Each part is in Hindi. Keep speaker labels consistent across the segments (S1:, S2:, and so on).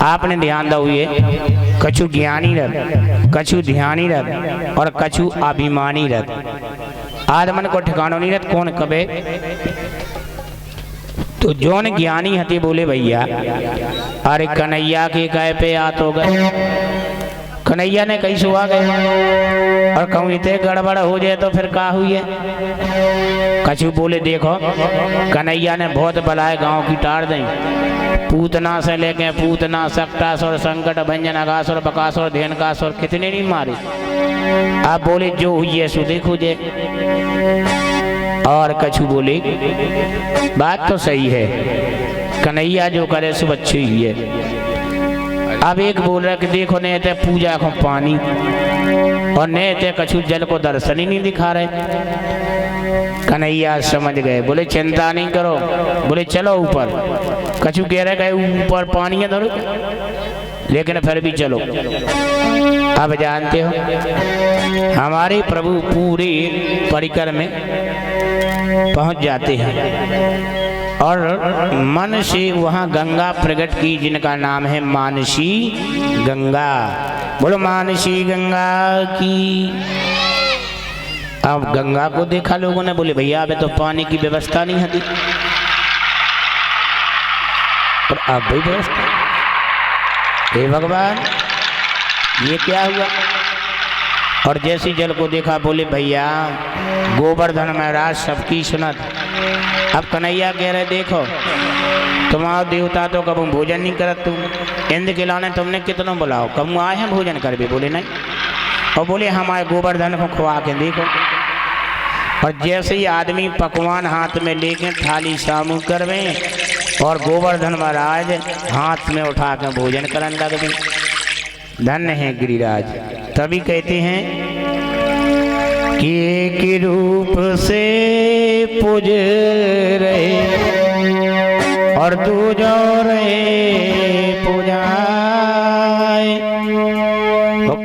S1: आपने ध्यान दो, ये कछु ज्ञानी रथ, कछु ध्यानी रथ और कछु अभिमानी रथ। आदमन को ठिकानो नहीं रथ कौन कबे। तो जोन ज्ञानी हती बोले भैया अरे कन्हैया के कह पे आत हो गए, कन्हैया ने कहीं सुहा गए और कहूँ इतने गड़बड़ हो जाए तो फिर का हुई है। कछु बोले देखो कन्हैया ने बहुत बलाए गांव की टार दें, पूतना से लेके पूतना सक्टासुर संकट भंजन अगासुर बकासुर धेनकासुर कितने नहीं मारे। आप बोले जो हुई है सो देखो जे। और कछु बोले बात तो सही है, कन्हैया जो करे सो अच्छी ही है। अब एक बोल रहा कि देखो नहीं ते पूजा को पानी और नहीं ते कछु जल को दर्शन ही नहीं दिखा रहे। कन्हैया समझ गए, बोले चिंता नहीं करो, बोले चलो ऊपर। कछु कह रहे गए ऊपर पानी है धरो, लेकिन फिर भी चलो। अब जानते हो हमारे प्रभु पूरे परिकर में पहुंच जाते हैं और मन से वहां गंगा प्रकट की जिनका नाम है मानसी गंगा। बोलो मानसी गंगा की। अब गंगा को देखा लोगों ने, बोले भैया अबे तो पानी की व्यवस्था नहीं है। और अब भी व्यवस्था, हे भगवान ये क्या हुआ। और जैसी जल को देखा बोले भैया गोवर्धन महाराज सबकी सुनत। अब कन्हैया कह रहे देखो तुम्हारा देवता तो कब भोजन नहीं करत, तुम इंद्र के लाने तुमने कितनों बुलाओ कब आए हैं भोजन कर भी, बोले नहीं। और बोले हमारे गोवर्धन को खुआ के देखो। और जैसे ही आदमी पकवान हाथ में लेके थाली सामू करवे और गोवर्धन महाराज हाथ में उठा के भोजन करने लग गए। धन्य है गिरिराज। तभी कहते हैं कि एक रूप से पूज रहे और दूजो रहे पूजाए।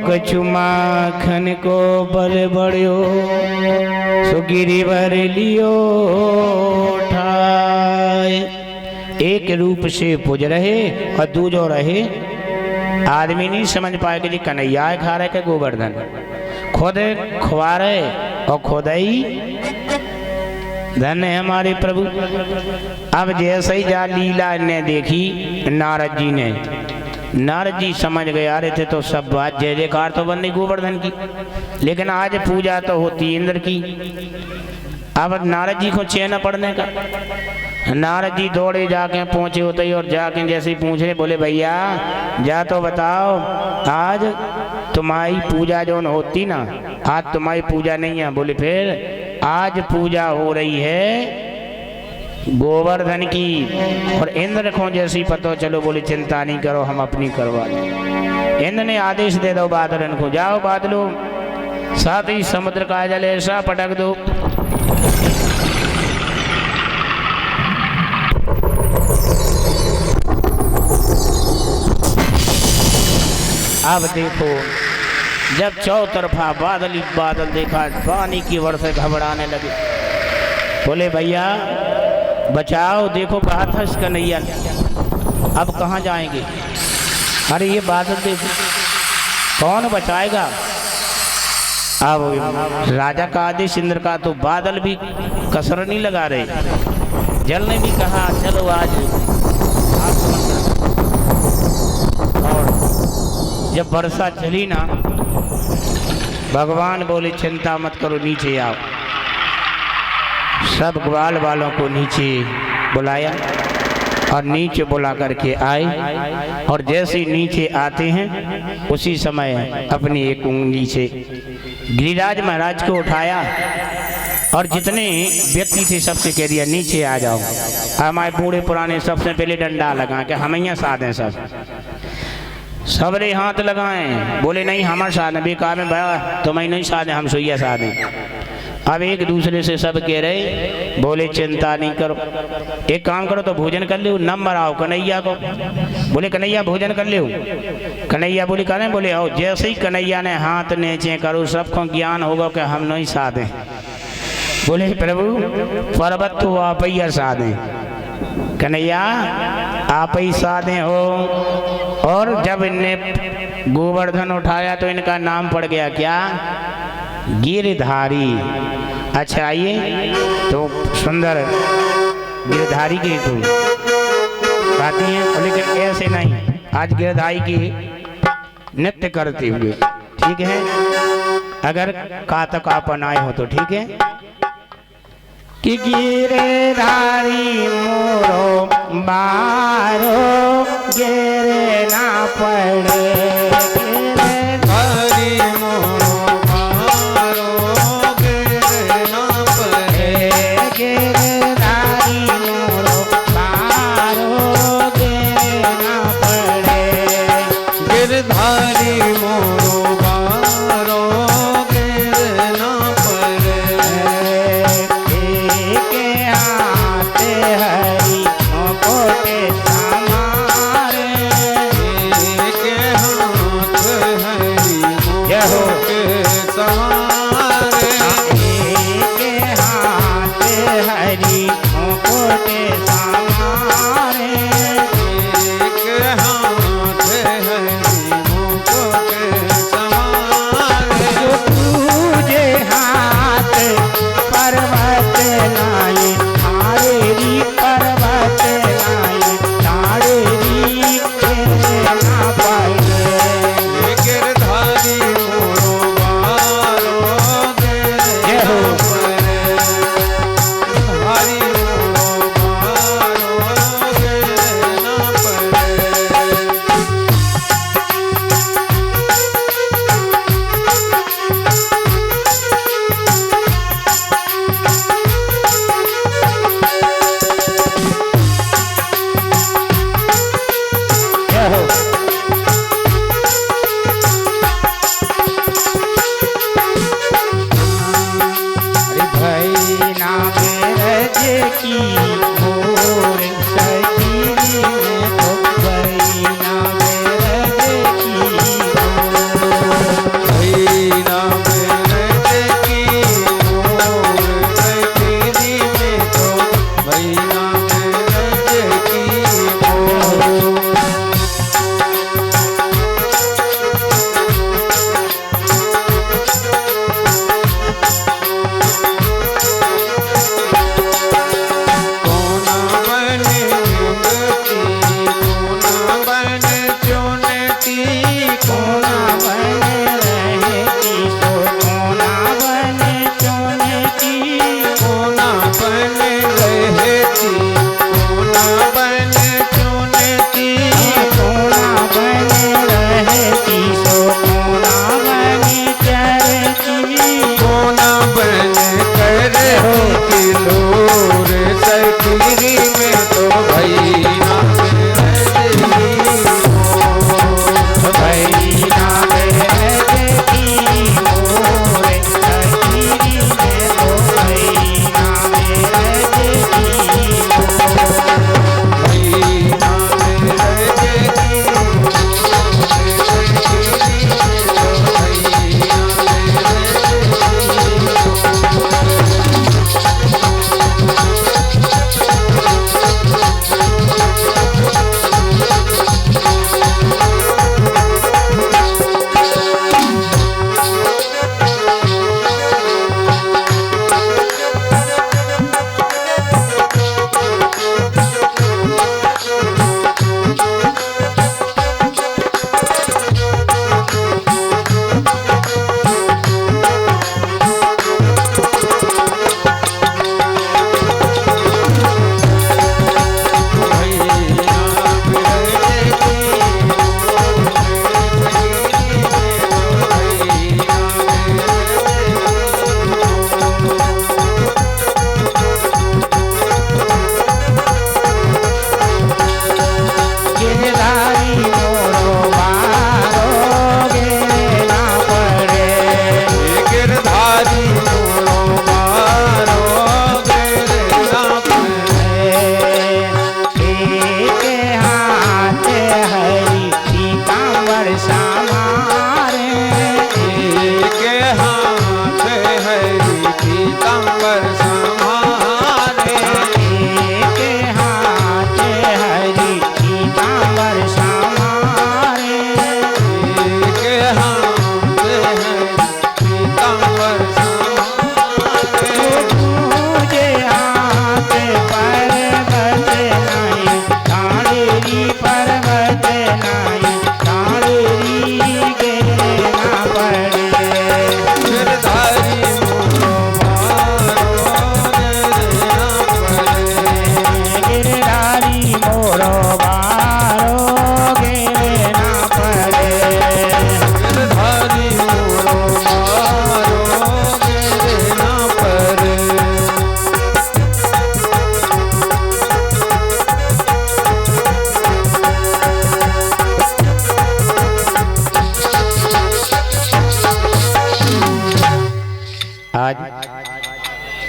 S1: कछु माखन को बल बड़ो सो गिरिवर लियो ठाए। एक रूप से पूज रहे और दूजो रहे। आदमी नहीं समझ पाए कि जी कन्हैया खा रहे के गोवर्धन खुद खुआ रहे और खुद ही। धन्य है हमारे प्रभु। अब जैसे ही जा लीला ने देखी नारद जी ने, नारद जी समझ गए आ रहे थे तो सब बात जय जयकार तो बन रही गोवर्धन की, लेकिन आज पूजा तो होती इंद्र की। अब नारद जी को चैन पड़ने का। नारद जी दौड़े जाके पहुंचे होते ही और जाके जैसे ही पूछे बोले भैया जा तो बताओ आज तुम्हारी पूजा जो होती ना, आज तुम्हारी पूजा नहीं है। बोले फिर आज पूजा हो रही है गोवर्धन की। और इंद्र को जैसे ही पता चलो बोले चिंता नहीं करो हम अपनी करवा दें। इंद्र ने आदेश दे दो बादल को, जाओ बादलों साथ ही समुद्र का जल ऐसा पटक दो अब देखो जब चौतरफा बादल ही बादल देखा पानी की वर्षा घबराने लगे। बोले भैया बचाओ, देखो कहा था इस कन्हैया ने, अब कहाँ जाएंगे। अरे ये बादल देखो कौन बचाएगा। अब राजा का आदेश इंद्र का, तो बादल भी कसर नहीं लगा रहे। जल ने भी कहा चलो आज। और जब वर्षा चली ना भगवान बोले चिंता मत करो नीचे आओ। सब ग्वाल वालों को नीचे बुलाया और नीचे बुला करके आए। और जैसे नीचे आते हैं उसी समय अपनी एक उंगली से गिरिराज महाराज को उठाया और जितने व्यक्ति थे सबसे कह दिया नीचे आ जाओ। हमारे बूढ़े पुराने सबसे पहले डंडा लगा के हम यहाँ साथ हैं। सबरे हाथ लगाएं। बोले नहीं हमारे साथ है, बेकार में भया तुम्हें नहीं साथ है, हम सोइया साथ हैं। अब एक दूसरे से सब कह रहे बोले चिंता नहीं करो, एक काम करो तो भोजन कर लो, नंबर आओ कन्हैया को। बोले कन्हैया भोजन कर लो। कन्हैया बोले करें, बोले आओ। जैसे ही कन्हैया ने हाथ नीचे करो सबको ज्ञान होगा कि हम नहीं साथ हैं। बोले प्रभु पर्वत तो आप ही साथ हैं। कन्हैया आप ही साधे हो। और जब इनने गोवर्धन उठाया तो इनका नाम पड़ गया क्या? गिरधारी। अच्छा आइए तो सुंदर गिरधारी की कोई गाती हैं, लेकिन ऐसे नहीं, आज गिरधारी की नृत्य करते हुए, ठीक है? अगर कातक अपन आए हो तो ठीक है। कि गिरधारी मोरो बारो गिरे ना पड़े, गिरधारी मोरो बारो गिरे ना पड़े, गिरधारी मोरो बारो गिरे ना पड़े, गिरधारी मोरो बारो गिरे ना पड़े, के हाथे हरी कोटे समारे, के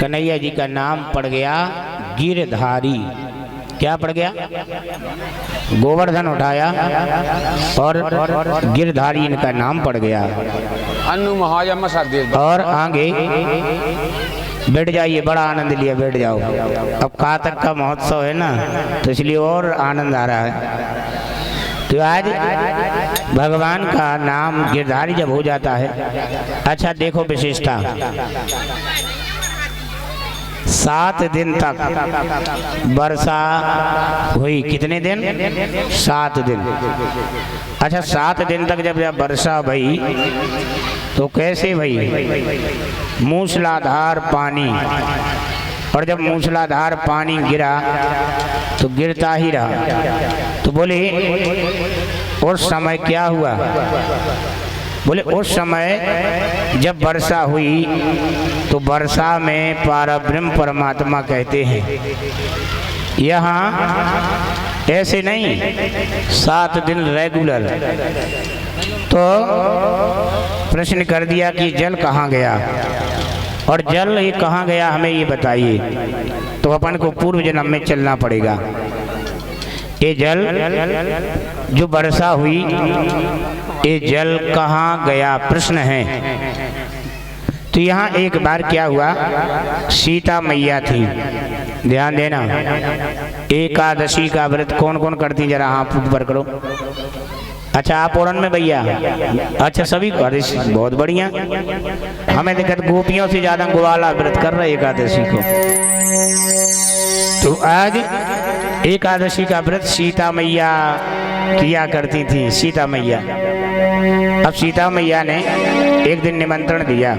S1: कन्हैया जी का नाम पड़ गया गिरधारी। क्या पड़ गया? गोवर्धन उठाया और गिरधारी इनका नाम पड़ गया। और आगे बैठ जाइए, बड़ा आनंद लिया, बैठ जाओ। अब कातक का महोत्सव है ना, तो इसलिए और आनंद आ रहा है। तो आज भगवान का नाम गिरधारी जब हो जाता है, अच्छा देखो विशेषता, 7 दिन तक वर्षा हुई। कितने दिन? 7 दिन। अच्छा 7 दिन तक जब वर्षा भई तो कैसे भई? मूसलाधार पानी। और जब मूसलाधार पानी गिरा तो गिरता ही रहा। तो बोले उस समय क्या हुआ? बोले उस समय जब वर्षा हुई तो वर्षा में पारब्रह्म परमात्मा कहते हैं। यहाँ ऐसे नहीं, 7 दिन रेगुलर। तो प्रश्न कर दिया कि जल कहाँ गया, और जल ये कहाँ गया हमें ये बताइए। तो अपन को पूर्व जन्म में चलना पड़ेगा। ये जल जो वर्षा हुई, ये जल कहाँ गया प्रश्न है। तो यहाँ एक बार क्या हुआ, सीता मैया थी, ध्यान देना। एकादशी का व्रत कौन कौन करती, जरा हाथ ऊपर करो। अच्छा आप औरन में भैया, अच्छा सभी को, अरे बहुत बढ़िया। हमें देखकर गोपियों से ज्यादा ग्वाला व्रत कर रहे एकादशी को। तो आज एकादशी का व्रत सीता मैया किया करती थी। सीता मैया, अब सीता मैया ने एक दिन निमंत्रण दिया।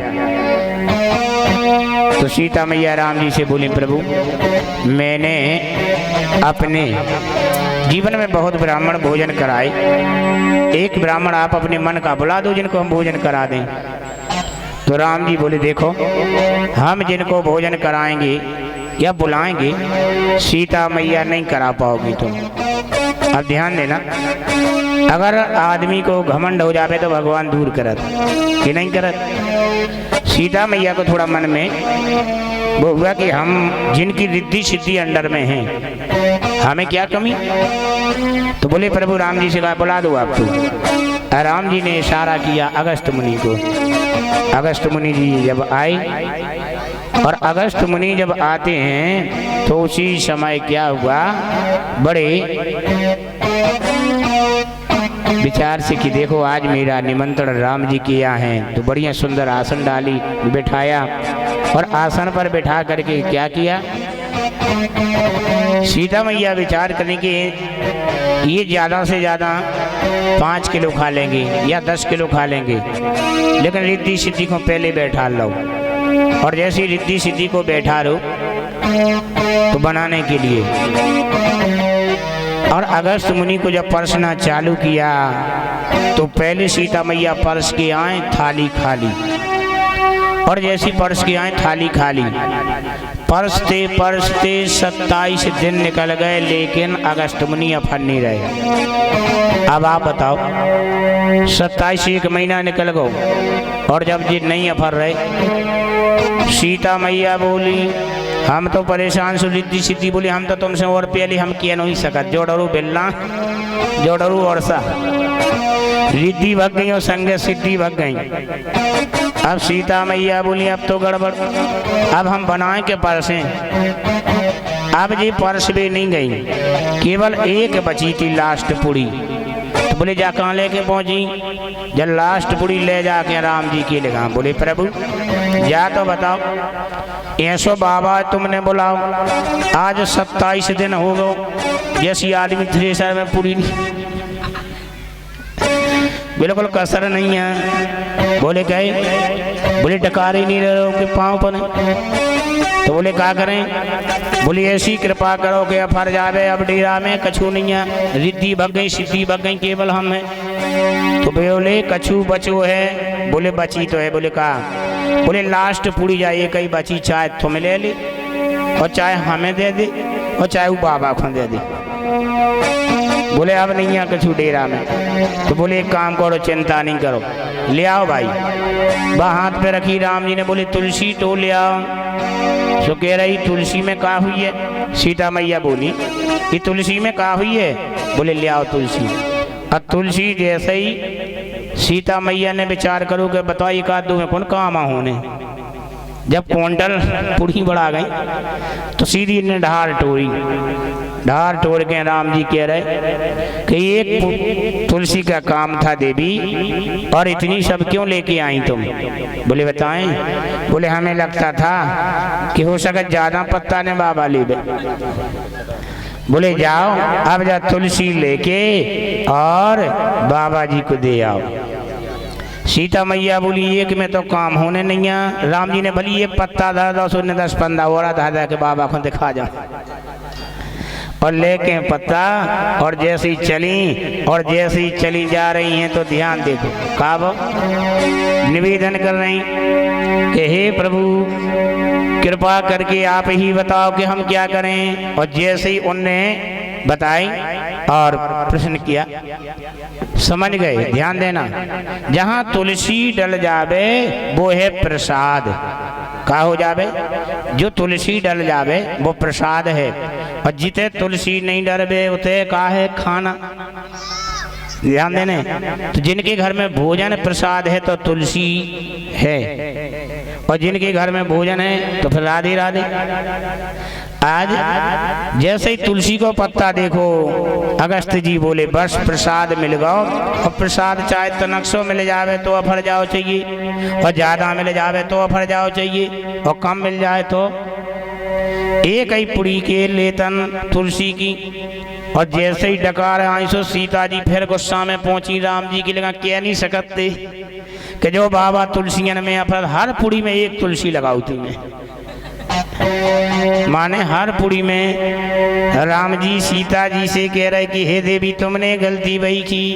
S1: तो सीता मैया राम जी से बोली, प्रभु मैंने अपने जीवन में बहुत ब्राह्मण भोजन कराए, एक ब्राह्मण आप अपने मन का बुला दो जिनको हम भोजन करा दें। तो राम जी बोले, देखो हम जिनको भोजन कराएंगे या बुलाएंगे, सीता मैया नहीं करा पाओगी तुम। अब ध्यान देना, अगर आदमी को घमंड हो जावे तो भगवान दूर करत कि नहीं करत। सीता मैया को थोड़ा मन में वो हुआ कि हम जिनकी रिद्धि सिद्धि अंडर में हैं, हमें क्या कमी। तो बोले प्रभु राम जी से कहा बुला दो आपको। राम जी ने इशारा किया अगस्त मुनि को। अगस्त मुनि जी जब आए, और अगस्त मुनि जब आते हैं तो उसी समय क्या हुआ, बड़े विचार से कि देखो आज मेरा निमंत्रण राम जी के यहाँ है। तो बढ़िया सुंदर आसन डाली, बिठाया, और आसन पर बैठा करके क्या किया, सीता मैया विचार करें कि ये ज़्यादा से ज़्यादा 5 किलो खा लेंगे या 10 किलो खा लेंगे, लेकिन रिद्धि सिद्धि को पहले बैठा लो। और जैसे रिद्धि सिद्धि को बैठा लो तो बनाने के लिए, और अगस्त मुनि को जब परसना चालू किया तो पहले सीता मैया परस के आए थाली खाली, और जैसी परस के आए थाली खाली, परसते परसते 27 दिन निकल गए, लेकिन अगस्त मुनि अफर नहीं रहे। अब आप बताओ, 27 एक महीना निकल गो, और जब जी नहीं अफर रहे, सीता मैया बोली हम तो परेशान सु। रिद्धि सिद्धि बोली हम तो तुमसे और पहले हम किया नहीं सकत, जोड़रू बिल्ला जोड़रू और सा रिद्धि भग गई और संगे सिद्धि भग गई। अब सीता मैया बोली अब तो गड़बड़, अब हम बनाए के परसें। अब जी परस भी नहीं गई, केवल एक बची थी लास्ट पुड़ी। तो बोले जा कहाँ लेके पहुंची, जब लास्ट पुड़ी ले जाके राम जी के लगा। बोले प्रभु जा तो बताओ, ऐसो बाबा तुमने बुलाओ, आज 27 दिन हो गए, जैसी आदमी थ्रेसर में पूरी नहीं, बिल्कुल कसर नहीं है। बोले कहे, बोले डकार ही नहीं रहे के पाँव पर। तो बोले क्या करें, बोले ऐसी कृपा करो कि अफर जावे, अब डेरा में कछु नहीं है, रिद्धि भग गई सिद्धि भग गई, केवल हम है। तो बोले कछु बचो है, बोले बची तो है। बोले कहा, बोले लास्ट पूरी जाइए कहीं बची, चाहे तुम्हें ले ली और चाहे हमें दे दे और चाहे वो बाबा को दे दे। बोले अब नहीं है कछु डेरा में। तो बोले एक काम करो, चिंता नहीं करो, ले आओ भाई। वह हाथ पे रखी, राम जी ने बोले तुलसी तो ले आओ। सो कह रही तुलसी में कहा हुई है? सीता मैया बोली ये तुलसी में कहा हुई है? बोले ले आओ तुलसी। अब तुलसी जैसे ही सीता मैया ने विचार करो कि बताओ एक आध दो में कौन काम होने, जब क्विंटल पुड़ी बढ़ा गई तो सीधी ने ढार तोड़ के राम जी कह रहे कि एक तुलसी का काम था देवी, और इतनी सब क्यों लेके आई तुम? बोले बताएं। बोले हमें लगता था कि हो सके ज्यादा पत्ता ने बाबा ले। बोले जाओ अब जा तुलसी लेके और बाबा जी को दे आओ। सीता मैया बोली एक में तो काम होने नहीं है। राम जी ने भली ये पत्ता धा दो, उसने 10-15 और धा के बाबा को दिखा जा, और लेके पत्ता, और जैसी चली और जैसी चली जा रही हैं तो ध्यान देखो काब निवेदन कर रही कि हे प्रभु कृपा करके आप ही बताओ कि हम क्या करें। और जैसे ही उनने बताई और प्रश्न किया, समझ गए। ध्यान देना, जहां तुलसी डल जावे वो है प्रसाद। का हो जावे? जो तुलसी डल जावे वो प्रसाद है, और जिते तुलसी नहीं डलवे उते का है? खाना। ध्यान देने, तो जिनके घर में भोजन प्रसाद है तो तुलसी है, और जिनके घर में भोजन है तो फिर राधे राधे। आज जैसे ही तुलसी को पत्ता देखो, अगस्त जी बोले बस प्रसाद मिल गया। और प्रसाद चाहे तनक्सो मिल जावे तो अफर जाओ चाहिए, और ज्यादा मिल जावे तो अफर जाओ चाहिए, और कम मिल जाए तो एक ही पुड़ी के लेतन तुलसी की। और जैसे ही डकार आई सो सीता जी फिर गुस्सा में पहुंची, राम जी की लगा कह नहीं सकते कि जो बाबा तुलसियन में अफर हर पुड़ी में एक तुलसी लगाऊ थी मैं। माने हर पुड़ी में राम जी सीता जी से कह रहे कि हे देवी तुमने गलती वही की।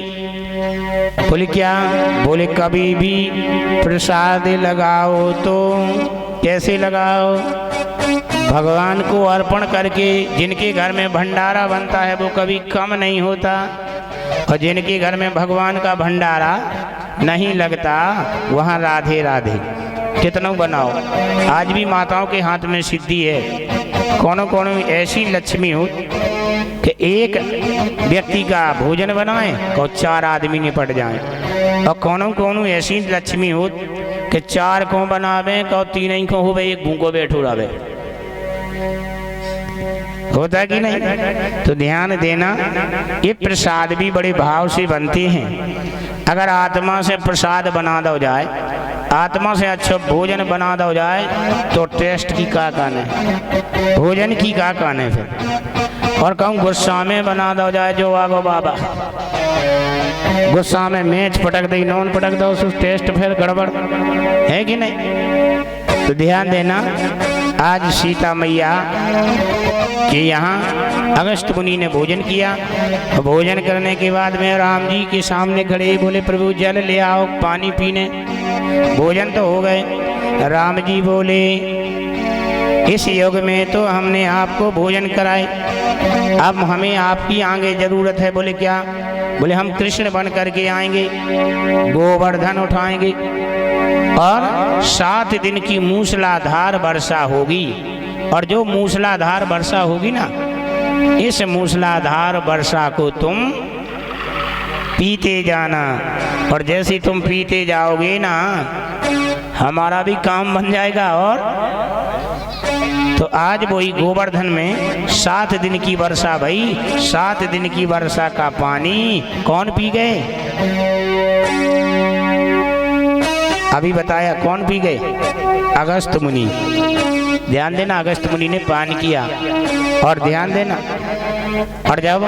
S1: बोले क्या? बोले कभी भी प्रसाद लगाओ तो कैसे लगाओ? भगवान को अर्पण करके। जिनके घर में भंडारा बनता है वो कभी कम नहीं होता, और जिनके घर में भगवान का भंडारा नहीं लगता वहाँ राधे राधे कितना बनाओ। आज भी माताओं के हाथ में सिद्धि है। कोनो कोनो ऐसी लक्ष्मी हो कि एक व्यक्ति का भोजन बनाए और 4 आदमी निपट जाए, और कोनो कोनो ऐसी लक्ष्मी हो कि 4 को बनावे और 3 ही को हो, एक भूखो बैठो रहे। होता कि नहीं? तो ध्यान देना, ये प्रसाद भी बड़े भाव से बनते हैं। अगर आत्मा से प्रसाद बना दो जाए, आत्मा से अच्छा भोजन बना दो जाए तो टेस्ट की का काने, भोजन की का काने। फिर और कहूँ गुस्सा में बना दो जाए जो आगो बाबा, गुस्सा में मेज पटक दे, नॉन पटक दो, उस टेस्ट फिर गड़बड़ है कि नहीं? तो ध्यान देना, आज सीता मैया के यहाँ अगस्त मुनि ने भोजन किया। भोजन करने के बाद में राम जी के सामने खड़े बोले प्रभु जल ले आओ पानी पीने। भोजन तो हो गए। राम जी बोले इस युग में तो हमने आपको भोजन कराए, अब हमें आपकी आगे जरूरत है। बोले क्या? बोले हम कृष्ण बन करके आएंगे, गोवर्धन उठाएंगे, और 7 दिन की मूसलाधार वर्षा होगी। और जो मूसलाधार वर्षा होगी ना, इस मूसलाधार वर्षा को तुम पीते जाना, और जैसे तुम पीते जाओगे ना हमारा भी काम बन जाएगा। और तो आज वही गोवर्धन में 7 दिन की वर्षा भई, 7 दिन की वर्षा का पानी कौन पी गए? अभी बताया कौन पी गए? अगस्त मुनि। ध्यान देना, अगस्त मुनि ने पान किया। और ध्यान देना, और जब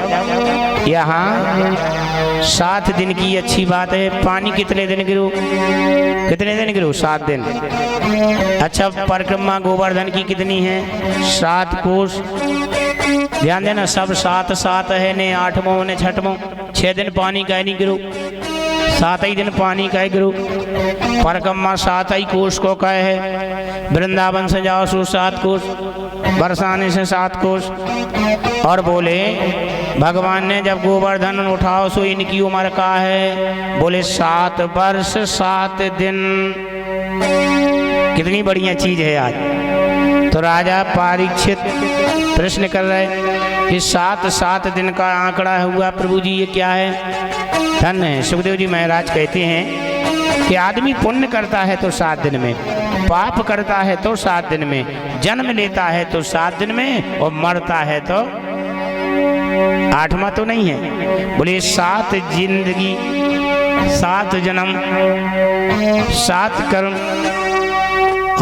S1: यहाँ 7 दिन की अच्छी बात है, पानी कितने दिन गिरो? कितने दिन गिरो? 7 दिन। अच्छा, परिक्रमा गोवर्धन की कितनी है? 7 कोस। ध्यान देना, सब 7 है ने, 8वां ने 6वां, 6 दिन पानी का नहीं गिरो, 7 ही दिन पानी का गिरो। परिक्रमा 7 ही कोस को कहे है। वृंदावन से जाओ सो 7 कोस, बरसाने से 7 कोस। और बोले भगवान ने जब गोवर्धन उठाओ सो इनकी उम्र का है? बोले 7 वर्ष 7 दिन। कितनी बढ़िया चीज है आज। तो राजा परीक्षित प्रश्न कर रहे कि 7 दिन का आंकड़ा हुआ प्रभु जी, ये क्या है? धन्य है। सुखदेव जी महाराज कहते हैं कि आदमी पुण्य करता है तो 7 दिन में, पाप करता है तो 7 दिन में, जन्म लेता है तो 7 दिन में, और मरता है तो 8वां तो नहीं है। बोले 7 जिंदगी, 7 जन्म, 7 कर्म,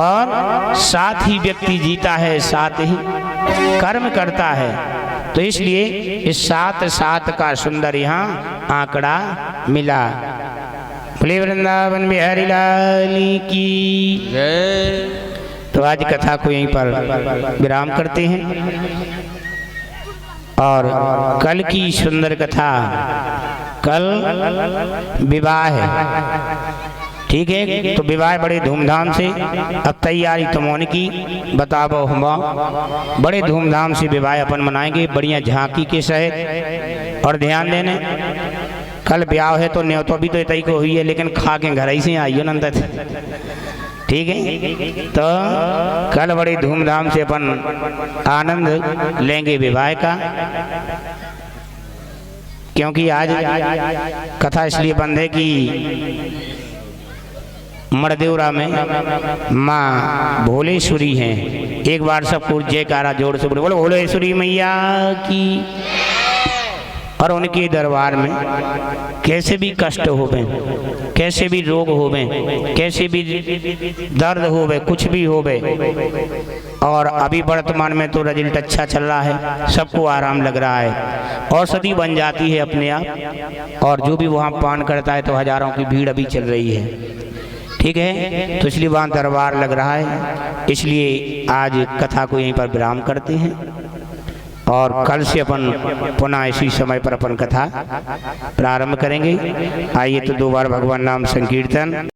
S1: और 7 ही व्यक्ति जीता है, 7 ही कर्म करता है। तो इसलिए इस 7 का सुंदर यहाँ आंकड़ा मिला। बोले वृंदावन बिहारी लाल की जय। तो आज कथा को यहीं पर विराम करते हैं, और कल की सुंदर कथा, कल विवाह है, ठीक है? तो विवाह बड़े धूमधाम से, अब तैयारी तुमों की बताबो हम, बड़े धूमधाम से विवाह अपन मनाएंगे, बढ़िया झांकी के सहित। और ध्यान देने, कल ब्याह है तो न्योतो भी तो इतनी को हुई है, लेकिन खा के घर ही से आइयो नंद, ठीक है? तो कल बड़ी धूमधाम से अपन आनंद लेंगे विवाह का, क्योंकि आज कथा इसलिए बंद है कि मरदेवरा में माँ भोलेश्वरी हैं। एक बार सबको जयकारा जोर से बोलो भोलेश्वरी मैया की। और उनके दरबार में कैसे भी कष्ट होवे, कैसे भी रोग होवे, कैसे भी दर्द होवे, कुछ भी होवे, और अभी वर्तमान में तो रिजल्ट अच्छा चल रहा है, सबको आराम लग रहा है, औषधि बन जाती है अपने आप। और जो भी वहाँ पान करता है तो हजारों की भीड़ अभी चल रही है, ठीक है? तो इसलिए वहाँ दरबार लग रहा है। इसलिए आज कथा को यहीं पर विराम करते हैं, और कल से अपन पुनः इसी समय पर अपन कथा प्रारंभ करेंगे। आइए तो 2 बार भगवान नाम संकीर्तन।